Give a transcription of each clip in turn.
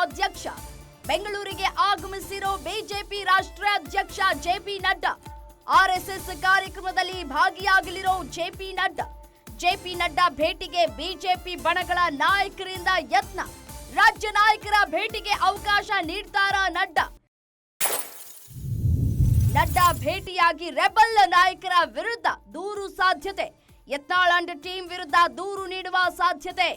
ಅಧ್ಯಕ್ಷ. ಬೆಂಗಳೂರಿಗೆ ಆಗಮಿಸಿರೋ ಬಿಜೆಪಿ ರಾಷ್ಟ್ರೀಯ ಅಧ್ಯಕ್ಷ ಜೆಪಿ ನಡ್ಡಾ. ಆರ್ಎಸ್ಎಸ್ ಕಾರ್ಯಕ್ರಮದಲ್ಲಿ ಭಾಗಿಯಾಗಲಿರೋ ಜೆಪಿ ನಡ್ಡಾ. ಜೆಪಿ ನಡ್ಡಾ ಭೇಟಿಗೆ ಬಿಜೆಪಿ ಬಣಗಳ ನಾಯಕರಿಂದ ಯತ್ನ. ರಾಜ್ಯ ನಾಯಕರ ಭೇಟಿಗೆ ಅವಕಾಶ ನೀಡ್ತಾರಾ ನಡ್ಡಾ? ನಡ್ಡಾ ಭೇಟಿಯಾಗಿ ರೆಬಲ್ ನಾಯಕರ ವಿರುದ್ಧ ದೂರು ಸಾಧ್ಯತೆ. ಯತ್ನಾಳ್ ಅಂಡ್ ಟೀಮ್ ವಿರುದ್ಧ ದೂರು ನೀಡುವ ಸಾಧ್ಯತೆ.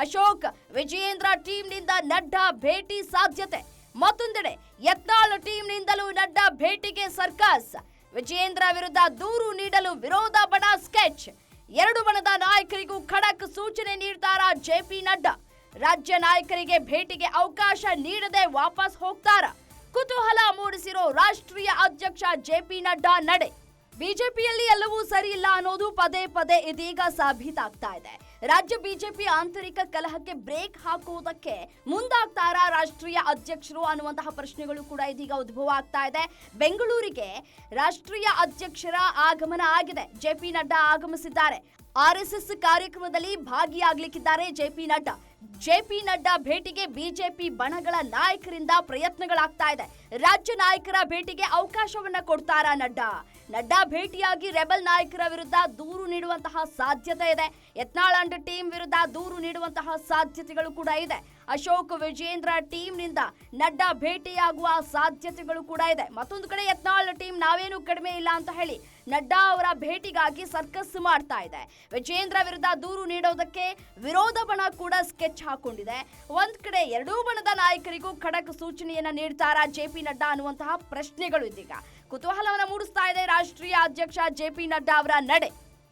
ಅಶೋಕ್ ವಿಜಯೇಂದ್ರ ಟೀಮ್ನಿಂದ ನಡ್ಡಾ ಭೇಟಿ ಸಾಧ್ಯತೆ. ಮತ್ತೊಂದೆಡೆ ಯತ್ನಾಳ್ ಟೀಮ್ನಿಂದಲೂ ನಡ್ಡಾ ಭೇಟಿಗೆ ಸರ್ಕಸ್. ವಿಜಯೇಂದ್ರ ವಿರುದ್ಧ ದೂರು ನೀಡಲು ವಿರೋಧ ಬಣ ಸ್ಕೆಚ್. ಎರಡು ಬಣದ ನಾಯಕರಿಗೂ ಖಡಕ್ ಸೂಚನೆ ನೀಡ್ತಾರಾ ಜೆಪಿ ನಡ್ಡಾ? ರಾಜ್ಯ ನಾಯಕರಿಗೆ ಭೇಟಿಗೆ ಅವಕಾಶ ನೀಡದೆ ವಾಪಸ್ ಹೋಗ್ತಾರಾ? ಕುತೂಹಲ ಮೂಡಿಸಿರೋ ರಾಷ್ಟ್ರೀಯ ಅಧ್ಯಕ್ಷ ಜೆಪಿ ನಡ್ಡಾ ನಡೆ. ಬಿಜೆಪಿಯಲ್ಲಿ ಎಲ್ಲವೂ ಸರಿ ಇಲ್ಲ ಅನ್ನೋದು ಪದೇ ಪದೇ ಇದೀಗ ಸಾಬೀತಾಗ್ತಾ ಇದೆ. ರಾಜ್ಯ ಬಿಜೆಪಿ ಆಂತರಿಕ ಕಲಹಕ್ಕೆ ಬ್ರೇಕ್ ಹಾಕುವುದಕ್ಕೆ ಮುಂದಾಗ್ತಾರಾ ರಾಷ್ಟ್ರೀಯ ಅಧ್ಯಕ್ಷರು ಅನ್ನುವಂತಹ ಪ್ರಶ್ನೆಗಳು ಕೂಡ ಇದೀಗ ಉದ್ಭವ ಆಗ್ತಾ ಇದೆ. ಬೆಂಗಳೂರಿಗೆ ರಾಷ್ಟ್ರೀಯ ಅಧ್ಯಕ್ಷರ ಆಗಮನ ಆಗಿದೆ. ಜೆಪಿ ನಡ್ಡಾ ಆಗಮಿಸಿದ್ದಾರೆ. ಆರ್ಎಸ್ಎಸ್ ಕಾರ್ಯಕ್ರಮದಲ್ಲಿ ಭಾಗಿಯಾಗಲಿಕ್ಕಿದ್ದಾರೆ ಜೆಪಿ ನಡ್ಡಾ. ಜೆಪಿ ನಡ್ಡಾ ಭೇಟಿಗೆ ಬಿಜೆಪಿ ಬಣಗಳ ನಾಯಕರಿಂದ ಪ್ರಯತ್ನಗಳಾಗ್ತಾ ಇದೆ. ರಾಜ್ಯ ನಾಯಕರ ಭೇಟಿಗೆ ಅವಕಾಶವನ್ನ ಕೊಡ್ತಾರಾ ನಡ್ಡಾ? ನಡ್ಡಾ ಭೇಟಿಯಾಗಿ ರೆಬಲ್ ನಾಯಕರ ವಿರುದ್ಧ ದೂರು ನೀಡುವಂತಹ ಸಾಧ್ಯತೆ ಇದೆ. ಯತ್ನಾಳ್ ಅಂಡ್ ಟೀಮ್ ವಿರುದ್ಧ ದೂರು ನೀಡುವಂತಹ ಸಾಧ್ಯತೆಗಳು ಕೂಡ ಇದೆ. ಅಶೋಕ್ ವಿಜಯೇಂದ್ರ ಟೀಮ್ನಿಂದ ನಡ್ಡಾ ಭೇಟಿಯಾಗುವ ಸಾಧ್ಯತೆಗಳು ಕೂಡ ಇದೆ. ಮತ್ತೊಂದು ಕಡೆ ಯತ್ನಾಳ್ ಟೀಮ್ ನಾವೇನು ಕಡಿಮೆ ಇಲ್ಲ ಅಂತ ಹೇಳಿ ನಡ್ಡಾ ಅವರ ಭೇಟಿಗಾಗಿ ಸರ್ಕಸ್ ಮಾಡ್ತಾ ಇದೆ. ವಿಜಯೇಂದ್ರ ವಿರುದ್ಧ ದೂರು ನೀಡೋದಕ್ಕೆ ವಿರೋಧ ಬಣ ಕೂಡ ಸ್ಕೆಚ್ ಹಾಕೊಂಡಿದೆ. ಒಂದ್ ಕಡೆ ಎರಡೂ ಬಣದ ನಾಯಕರಿಗೂ ಖಡಕ್ ಸೂಚನೆಯನ್ನ ನೀಡ್ತಾರಾ ಜೆಪಿ ನಡ್ಡಾ ಅನ್ನುವಂತಹ ಪ್ರಶ್ನೆಗಳು ಇದೀಗ ಕುತೂಹಲವನ್ನ ಮೂಡಿಸ್ತಾ ಇದೆ ರಾಷ್ಟ್ರೀಯ ಅಧ್ಯಕ್ಷ ಜೆಪಿ ನಡ್ಡಾ ಅವರ ನಡೆ.